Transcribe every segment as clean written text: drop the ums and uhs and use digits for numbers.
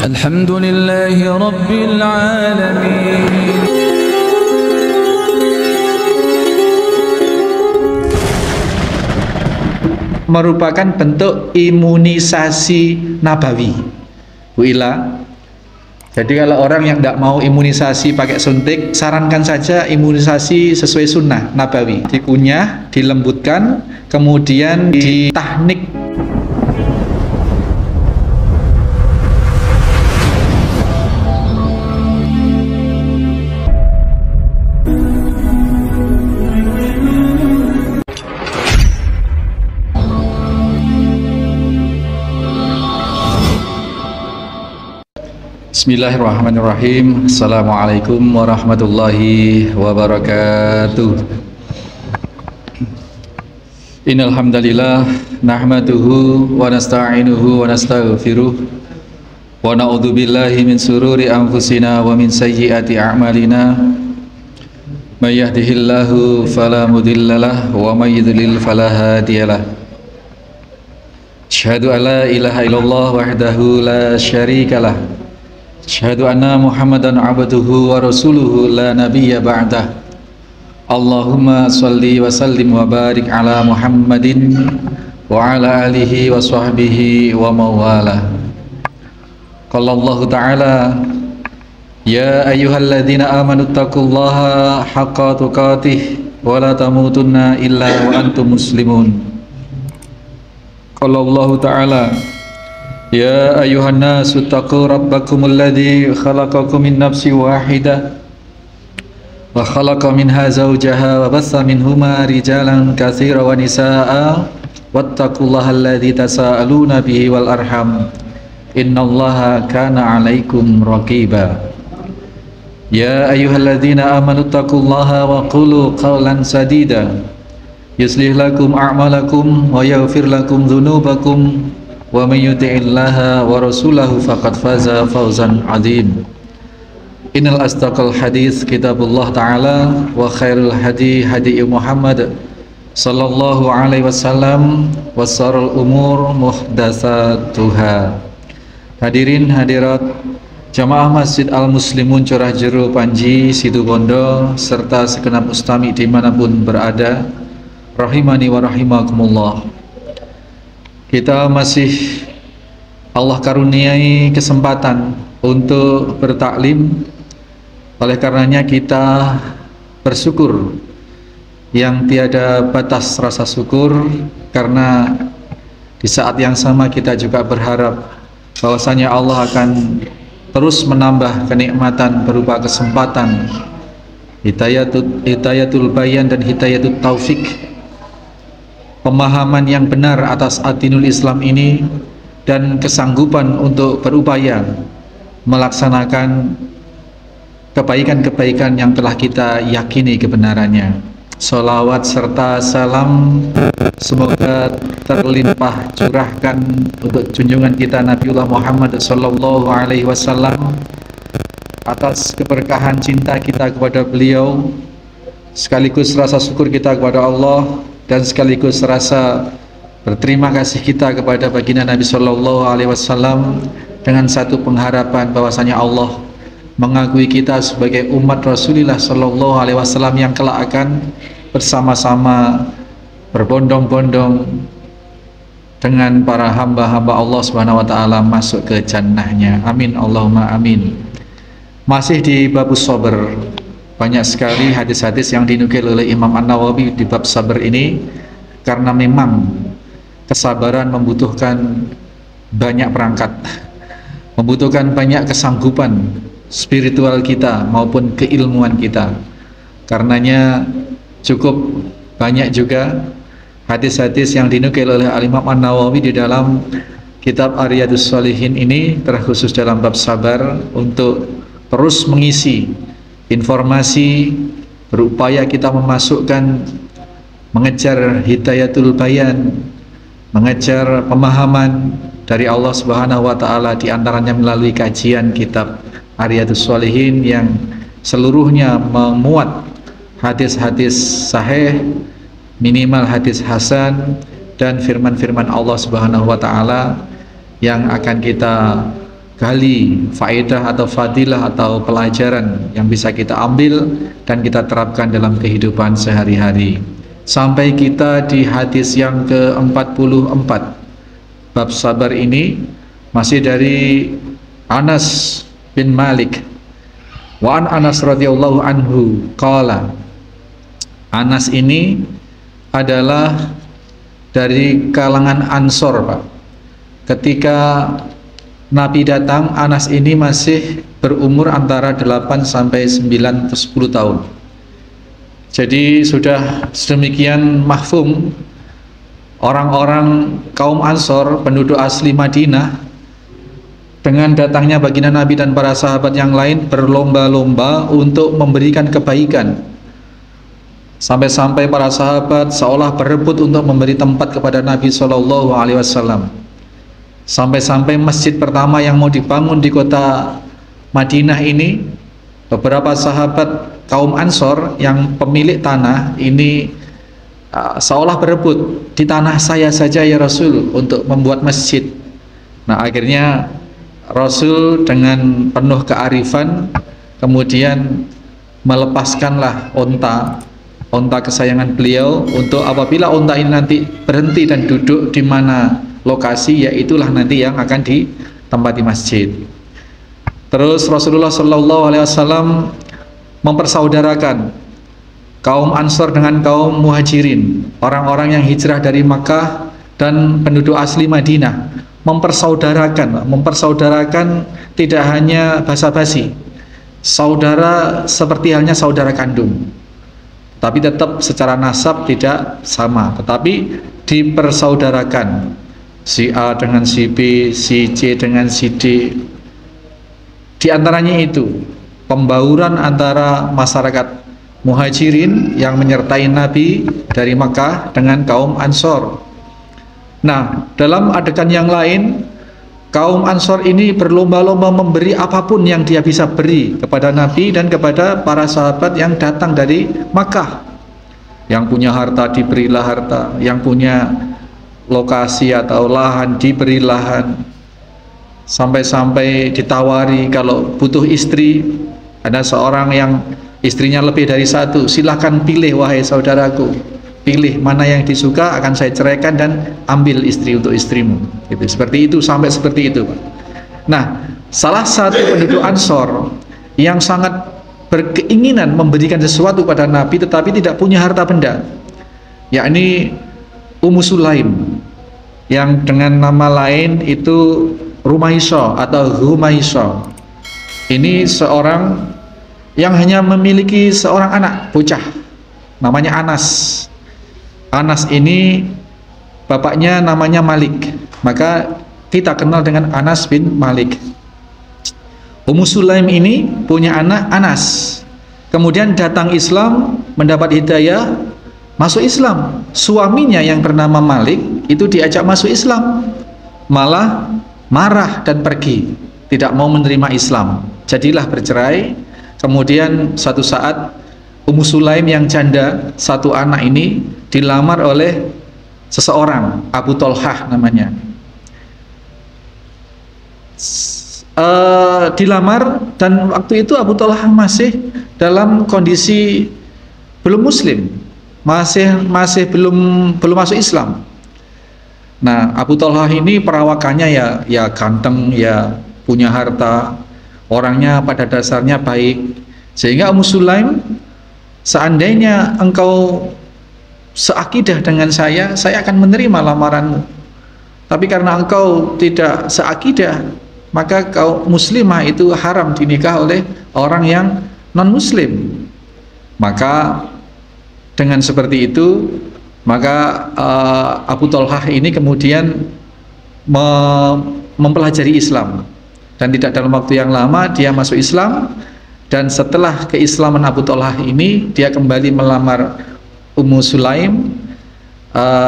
Alhamdulillahi Rabbil Alamin. Merupakan bentuk imunisasi nabawi, Bu Ila. Jadi kalau orang yang tidak mau imunisasi pakai suntik, sarankan saja imunisasi sesuai sunnah nabawi. Dikunyah, dilembutkan, kemudian ditahnik. Bismillahirrahmanirrahim. Assalamualaikum warahmatullahi wabarakatuh. Innal hamdalillah nahmaduhu wa nasta'inuhu wa nastaghfiruh wa na'udzu billahi min sururi anfusina wa min sayyiati a'malina. May yahdihillahu fala mudhillalah wa may yudlil fala hadiyalah. Asyhadu an la ilaha illallah wahdahu la syarikalah. Asyhadu anna Muhammadan abduhu wa rasuluhu la nabiyya ba'dah. Allahumma salli wa sallim wa barik ala Muhammadin wa ala alihi wa sahbihi wa mawala. Qala Allah ta'ala, ya ayyuhalladzina amanu taqullaha haqqa tuqatih wa la tamutunna illa wa antum muslimun. Qala Allah ta'ala, ya ayuhan nasu taqu rabbakumul ladzi khalaqakum min nafsin wahidah wa khalaqa minha zawjaha wa bassa minhuma rijalan katsiran wa nisaa'a wattaqullaha alladzi tasaaluna bihi wal arham innallaha kana 'alaikum raqiba. Ya ayyuhalladzina amanu taqullaha wa qulu qawlan sadida yuslih lakum a'malakum wa yaghfir lakum dzunubakum wa may yuti'illaha wa rasulahu faqad faza fawzan 'adzim. Innal astaqal hadits kitabullah ta'ala wa khairul hadi hadi Muhammad sallallahu alaihi wasallam wa syarrul umur muhdatsatuha. Hadirin hadirat jamaah Masjid Al Muslimun Curah Jero Panji Situbondo serta segenap mustami dimanapun berada, rahimani wa rahimakumullah. Kita masih Allah karuniai kesempatan untuk bertaklim. Oleh karenanya kita bersyukur yang tiada batas rasa syukur, karena di saat yang sama kita juga berharap bahwasanya Allah akan terus menambah kenikmatan berupa kesempatan hidayatul bayan dan hidayatul taufik, pemahaman yang benar atas adinul Islam ini, dan kesanggupan untuk berupaya melaksanakan kebaikan-kebaikan yang telah kita yakini kebenarannya. Sholawat serta salam semoga terlimpah curahkan untuk junjungan kita Nabiullah Muhammad sallallahu alaihi wasallam, atas keberkahan cinta kita kepada beliau, sekaligus rasa syukur kita kepada Allah, dan sekaligus rasa berterima kasih kita kepada baginda Nabi Sallallahu Alaihi Wasallam dengan satu pengharapan bahwasanya Allah mengakui kita sebagai umat Rasulullah Sallallahu Alaihi Wasallam yang kelak akan bersama-sama berbondong-bondong dengan para hamba-hamba Allah Subhanahu Wa Taala masuk ke jannahnya. Amin Allahumma amin. Masih di babus sabar. Banyak sekali hadis-hadis yang dinukil oleh Imam An-Nawawi di bab sabar ini, karena memang kesabaran membutuhkan banyak perangkat, membutuhkan banyak kesanggupan spiritual kita maupun keilmuan kita. Karenanya cukup banyak juga hadis-hadis yang dinukil oleh Imam An-Nawawi di dalam kitab Riyadhus Shalihin ini, terkhusus dalam bab sabar, untuk terus mengisi informasi, berupaya kita memasukkan, mengejar hidayatul bayan, mengejar pemahaman dari Allah Subhanahu wa Ta'ala, diantaranya melalui kajian kitab Riyadhus Shalihin yang seluruhnya memuat hadis-hadis sahih, minimal hadis hasan, dan firman-firman Allah Subhanahu wa Ta'ala yang akan kita gali faedah atau fadilah atau pelajaran yang bisa kita ambil dan kita terapkan dalam kehidupan sehari-hari. Sampai kita di hadis yang ke-44 bab sabar ini, masih dari Anas bin Malik. Wa an Anas radhiyallahu anhu qala. Anas ini adalah dari kalangan Ansor, Pak. Ketika Nabi datang, Anas ini masih berumur antara 8 sampai 9 atau 10 tahun. Jadi sudah sedemikian mahfum orang-orang kaum Ansor, penduduk asli Madinah, dengan datangnya baginda Nabi dan para sahabat yang lain berlomba-lomba untuk memberikan kebaikan. Sampai-sampai para sahabat seolah berebut untuk memberi tempat kepada Nabi SAW. Sampai-sampai masjid pertama yang mau dibangun di kota Madinah ini, beberapa sahabat kaum Ansor yang pemilik tanah ini seolah berebut, di tanah saya saja ya Rasul untuk membuat masjid. Nah, akhirnya Rasul dengan penuh kearifan kemudian melepaskanlah onta kesayangan beliau, untuk apabila onta ini nanti berhenti dan duduk di mana lokasi, yaitulah nanti yang akan ditempati masjid. Terus Rasulullah SAW mempersaudarakan kaum Ansor dengan kaum Muhajirin, orang-orang yang hijrah dari Makkah dan penduduk asli Madinah. Mempersaudarakan tidak hanya basa-basi, saudara seperti halnya saudara kandung, tapi tetap secara nasab tidak sama, tetapi dipersaudarakan, si A dengan si B, si C dengan si D. Di antaranya itu pembauran antara masyarakat Muhajirin yang menyertai Nabi dari Makkah dengan kaum Ansor. Nah, dalam adegan yang lain, kaum Ansor ini berlomba-lomba memberi apapun yang dia bisa beri kepada Nabi dan kepada para sahabat yang datang dari Makkah. Yang punya harta diberilah harta, yang punya lokasi atau lahan diberi lahan, sampai-sampai ditawari kalau butuh istri, ada seorang yang istrinya lebih dari satu, silahkan pilih wahai saudaraku, pilih mana yang disuka, akan saya ceraikan dan ambil istri untuk istrimu. Gitu. Seperti itu, sampai seperti itu, Pak. Nah, salah satu penduduk Ansor yang sangat berkeinginan memberikan sesuatu pada Nabi tetapi tidak punya harta benda, yakni Ummu Sulaim, yang dengan nama lain itu Rumaisah atau Humaisah. Ini seorang yang hanya memiliki seorang anak bocah, namanya Anas. Anas ini bapaknya namanya Malik, maka kita kenal dengan Anas bin Malik. Ummu Sulaim ini punya anak Anas, kemudian datang Islam, mendapat hidayah, masuk Islam. Suaminya yang bernama Malik itu diajak masuk Islam, malah marah dan pergi, tidak mau menerima Islam. Jadilah bercerai. Kemudian suatu saat Ummu Sulaim yang janda, satu anak ini dilamar oleh seseorang, Abu Tolhah namanya. Dilamar, dan waktu itu Abu Tolhah masih dalam kondisi belum muslim, masih belum masuk Islam. Nah, Abu Tolhah ini perawakannya ya ganteng, ya punya harta, orangnya pada dasarnya baik, sehingga Ummu Sulaim, seandainya engkau seakidah dengan saya akan menerima lamaranmu. Tapi karena engkau tidak seakidah, maka kau muslimah itu haram dinikah oleh orang yang non muslim. Maka dengan seperti itu, maka Abu Tolhah ini kemudian mempelajari Islam, dan tidak dalam waktu yang lama dia masuk Islam. Dan setelah keislaman Abu Tolhah ini, dia kembali melamar Ummu Sulaim,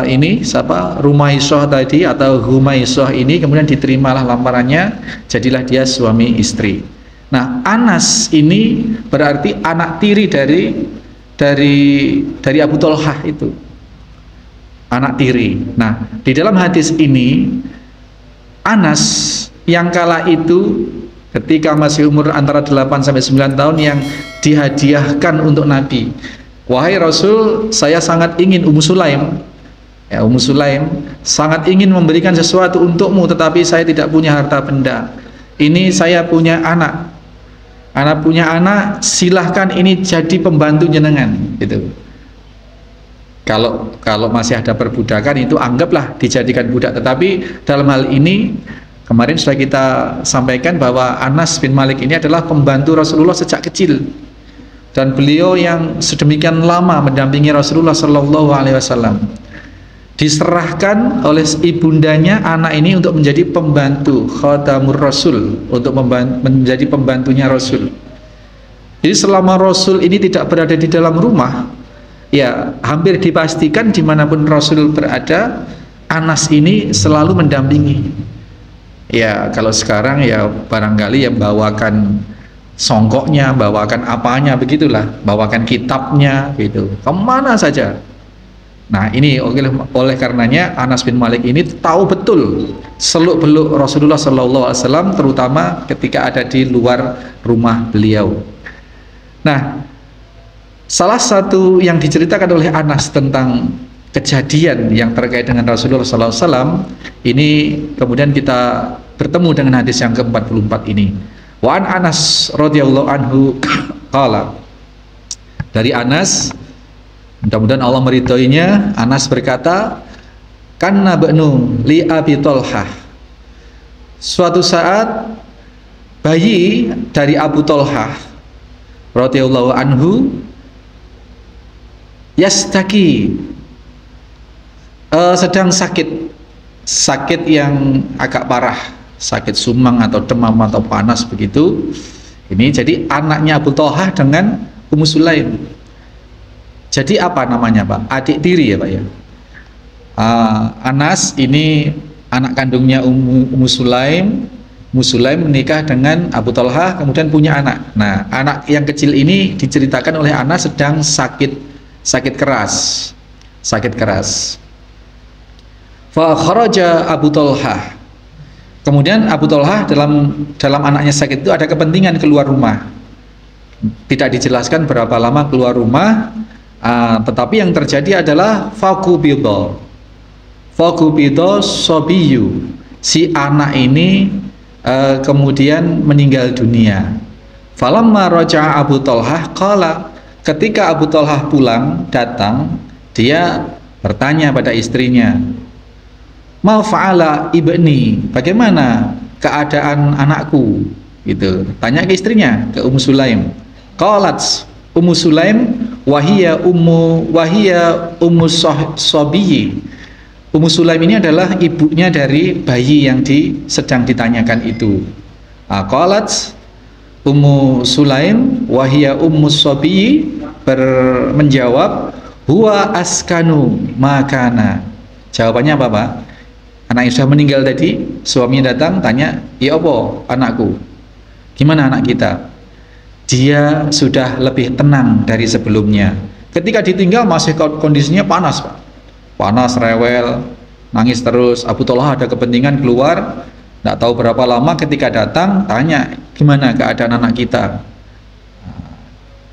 ini siapa, Rumaisah tadi atau Humaisah ini, kemudian diterimalah lamarannya, jadilah dia suami istri. Nah, Anas ini berarti anak tiri dari Abu Tolhah itu, anak tiri. Nah, di dalam hadis ini Anas yang kala itu ketika masih umur antara 8 sampai 9 tahun yang dihadiahkan untuk Nabi. Wahai Rasul, saya sangat ingin Ummu Sulaim, ya Ummu Sulaim sangat ingin memberikan sesuatu untukmu, tetapi saya tidak punya harta benda. Ini saya punya anak punya anak, silahkan ini jadi pembantu jenengan gitu. Kalau masih ada perbudakan itu anggaplah dijadikan budak. Tetapi dalam hal ini kemarin sudah kita sampaikan bahwa Anas bin Malik ini adalah pembantu Rasulullah sejak kecil, dan beliau yang sedemikian lama mendampingi Rasulullah Shallallahu Alaihi Wasallam. Diserahkan oleh ibundanya anak ini untuk menjadi pembantu Khadamur Rasul, untuk menjadi pembantunya Rasul. Jadi selama Rasul ini tidak berada di dalam rumah, ya hampir dipastikan dimanapun Rasul berada, Anas ini selalu mendampingi. Ya kalau sekarang ya barangkali yang bawakan songkoknya, bawakan apanya begitulah, bawakan kitabnya gitu, kemana saja. Nah ini oleh karenanya Anas bin Malik ini tahu betul seluk-beluk Rasulullah SAW, terutama ketika ada di luar rumah beliau. Nah, salah satu yang diceritakan oleh Anas tentang kejadian yang terkait dengan Rasulullah SAW ini, kemudian kita bertemu dengan hadis yang ke-44 ini. Wa an Anas radhiyallahu anhu qala, dari Anas, mudah-mudahan Allah meridhoinya, Anas berkata, kanna ba'nu li Abi Thalhah, suatu saat bayi dari Abu Thalhah radhiyallahu anhu yastaki, sedang sakit yang agak parah, sakit sumang atau demam atau panas begitu. Ini jadi anaknya Abu Thalhah dengan Ummu Sulaim. Jadi apa namanya Pak? Adik tiri ya Pak ya. Anas ini anak kandungnya Ummu Sulaim. Ummu Sulaim menikah dengan Abu Thalhah, kemudian punya anak. Nah, anak yang kecil ini diceritakan oleh Anas sedang sakit keras. Fa kharaja Abu Thalhah. Kemudian Abu Thalhah dalam anaknya sakit itu ada kepentingan keluar rumah. Tidak dijelaskan berapa lama keluar rumah. Tetapi yang terjadi adalah fakubidho sobiyu, si anak ini kemudian meninggal dunia. Falamma raja'a Abu Thalhah qala, ketika Abu Thalhah pulang datang, dia bertanya pada istrinya, ma fa'ala ibni, bagaimana keadaan anakku, gitu. Tanya ke istrinya, ke Ummu Sulaim. Qalat Ummu Sulaim wahia ummu sobiyi. Ummu Sulaim ini adalah ibunya dari bayi yang sedang ditanyakan itu. Qalat Ummu Sulaim wahia ummu sobiyi, menjawab huwa askanu makana. Jawabannya apa Pak? Anak yang sudah meninggal tadi, suaminya datang tanya, ya apa anakku, gimana anak kita? Dia sudah lebih tenang dari sebelumnya. Ketika ditinggal masih kondisinya panas Pak, panas, rewel, nangis terus. Abu Thalhah ada kepentingan keluar, tidak tahu berapa lama, ketika datang tanya gimana keadaan anak kita.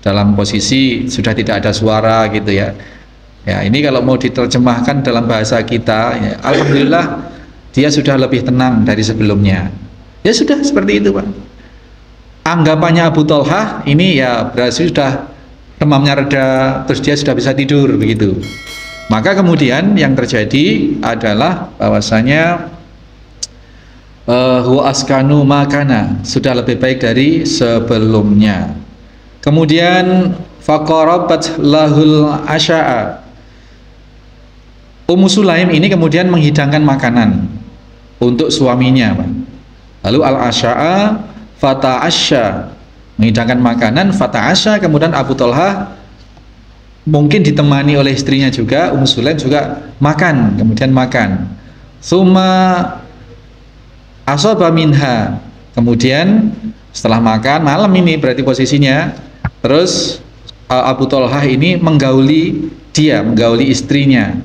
Dalam posisi sudah tidak ada suara gitu ya. Ya ini kalau mau diterjemahkan dalam bahasa kita, ya, alhamdulillah dia sudah lebih tenang dari sebelumnya. Ya sudah seperti itu Pak. Anggapannya Abu Thalhah ini ya berarti sudah demamnya reda, terus dia sudah bisa tidur begitu. Maka kemudian yang terjadi adalah bahwasanya huwa askanu makana, sudah lebih baik dari sebelumnya. Kemudian faqarabat lahul asya'a, Ummu Sulaim ini kemudian menghidangkan makanan untuk suaminya Pak. Lalu al-asya'a fata'asya, menghidangkan makanan, fata'asya, kemudian Abu Thalhah mungkin ditemani oleh istrinya juga, Ummu Sulaim juga makan, kemudian makan. Summa asaba minha, kemudian setelah makan malam ini berarti posisinya, terus Abu Thalhah ini menggauli istrinya.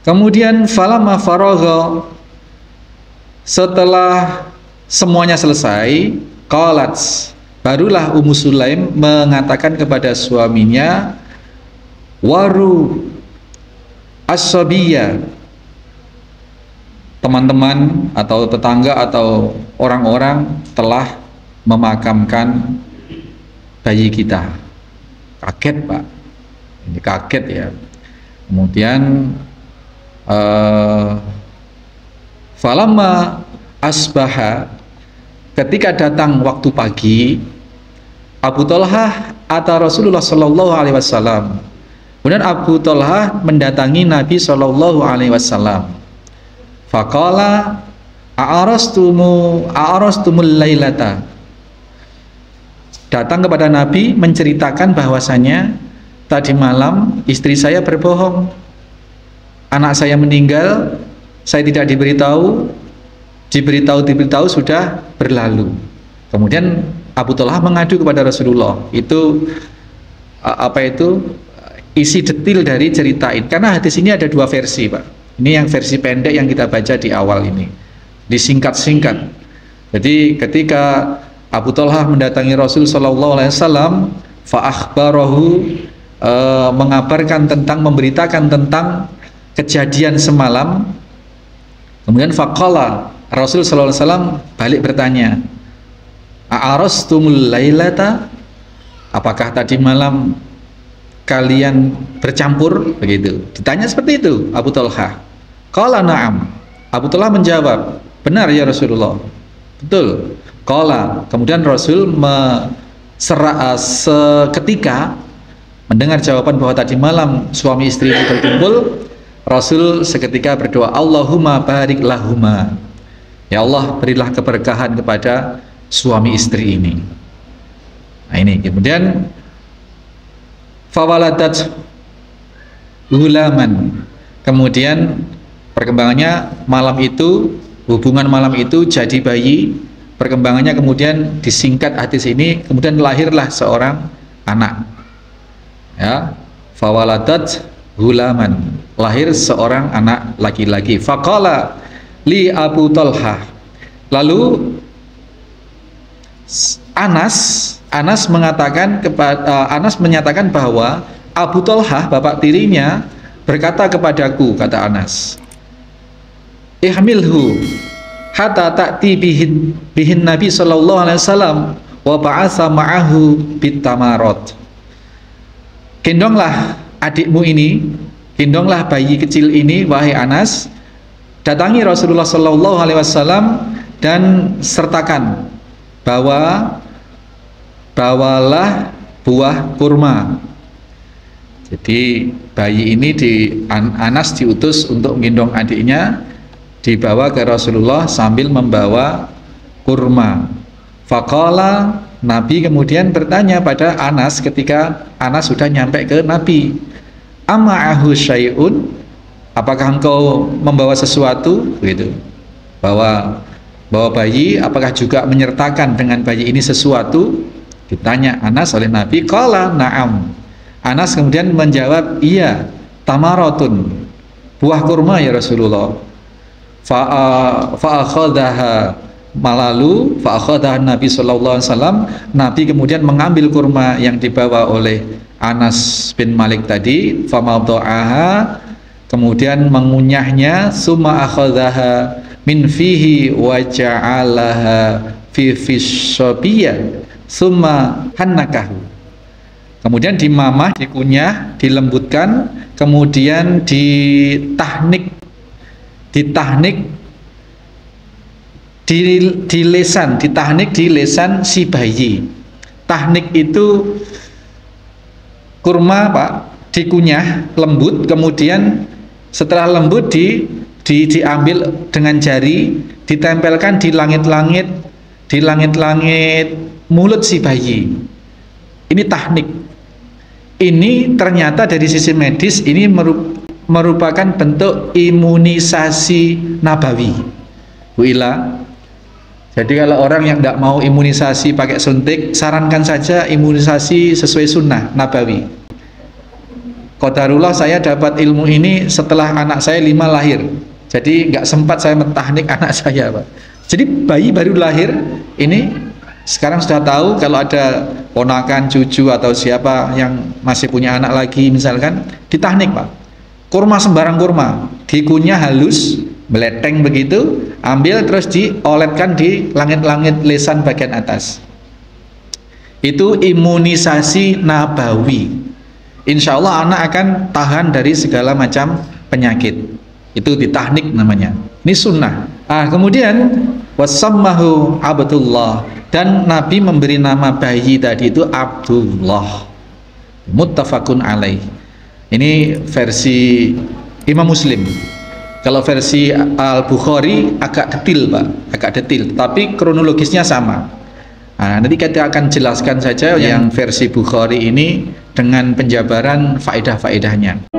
Kemudian falamma faragha, Setelah semuanya selesai, qalat, barulah Ummu Sulaim mengatakan kepada suaminya, waru as-sabiyya, teman-teman atau tetangga atau orang-orang telah memakamkan bayi kita. Kaget, Pak, ini kaget ya. Kemudian falamma asbaha, ketika datang waktu pagi, Abu Thalhah ata Rasulullah sallallahu alaihi wasallam. Kemudian Abu Thalhah mendatangi Nabi sallallahu alaihi wasallam. Faqala a'arastumul lailata. Datang kepada Nabi menceritakan bahwasanya tadi malam istri saya berbohong. Anak saya meninggal, saya tidak diberitahu, diberitahu sudah berlalu. Kemudian Abu Thalhah mengadu kepada Rasulullah. Itu isi detil dari cerita ini. Karena hadis ini ada dua versi, Pak. Ini yang versi pendek yang kita baca di awal ini, disingkat-singkat. Jadi ketika Abu Thalhah mendatangi Rasul sallallahu alaihi wasallam, fa akhbarahu, memberitakan tentang kejadian semalam. Kemudian faqala, Rasul sallallahu alaihi wasallam balik bertanya, a'arastumul lailata, apakah tadi malam kalian bercampur? Begitu ditanya seperti itu Abu Thalhah. Qala na'am, Abu Thalhah menjawab, benar ya Rasulullah, betul. Qala, kemudian Rasul seketika mendengar jawaban bahwa tadi malam suami istri itu berkumpul, Rasul seketika berdoa, Allahumma barik lahuma, ya Allah berilah keberkahan kepada suami istri ini. Nah ini kemudian fawaladat gulaman, kemudian perkembangannya malam itu, hubungan malam itu jadi bayi. Perkembangannya kemudian disingkat hadis ini, kemudian lahirlah seorang anak, ya, fawaladat gulaman, lahir seorang anak laki-laki. Faqala li Abu Thalhah, lalu Anas menyatakan bahwa Abu Thalhah, bapak tirinya, berkata kepadaku, kata Anas, ihmilhu hatta ta'ti bihin Nabi sallallahu alaihi wasallam wa ba'atha ma'ahu bitamarot. Gendonglah adikmu ini, gendonglah bayi kecil ini, wahai Anas, datangi Rasulullah sallallahu alaihi wasallam dan sertakan, bawalah buah kurma. Jadi bayi ini Anas diutus untuk menggendong adiknya, dibawa ke Rasulullah sambil membawa kurma. Faqala, Nabi kemudian bertanya pada Anas ketika Anas sudah nyampe ke Nabi, ama'ahu syai'un, apakah engkau membawa sesuatu? Gitu. Bawa bayi, apakah juga menyertakan dengan bayi ini sesuatu? Ditanya Anas oleh Nabi. Qala na'am, Anas kemudian menjawab, iya, tamarotun, buah kurma ya Rasulullah. Fa'akhadaha Nabi sallallahu alaihi wasallam, Nabi kemudian mengambil kurma yang dibawa oleh Anas bin Malik tadi, famadha'aha, kemudian mengunyahnya, summa akhadhaha min fihi wa ja'alaha fi fishabiyya summa hannakahu, kemudian dimamah, dikunyah, dilembutkan, kemudian ditahnik di lesan si bayi. Tahnik itu kurma, Pak, dikunyah lembut, kemudian setelah lembut diambil dengan jari, ditempelkan di langit-langit mulut si bayi. Ini tahnik. Ini ternyata dari sisi medis ini merupakan bentuk imunisasi nabawi, Bu Ila. Jadi kalau orang yang tidak mau imunisasi pakai suntik, sarankan saja imunisasi sesuai sunnah nabawi. Qadarullah saya dapat ilmu ini setelah anak saya 5 lahir. Jadi nggak sempat saya mentahnik anak saya, Pak. Jadi bayi baru lahir ini sekarang sudah tahu kalau ada ponakan, cucu atau siapa yang masih punya anak lagi misalkan, ditahnik, Pak. Kurma sembarang kurma, dikunyah halus, meleteng begitu, ambil terus dioletkan di langit-langit lesan bagian atas. Itu imunisasi nabawi. Insya Allah anak akan tahan dari segala macam penyakit. Itu ditahnik namanya. Ini sunnah. Kemudian wasammahu Abdullah, dan Nabi memberi nama bayi tadi itu Abdullah. Muttafaqun alaih. Ini versi Imam Muslim. Kalau versi Al-Bukhari agak detil, Pak, agak detil, tapi kronologisnya sama. Nanti kita akan jelaskan saja yang versi Bukhari ini dengan penjabaran faedah-faedahnya.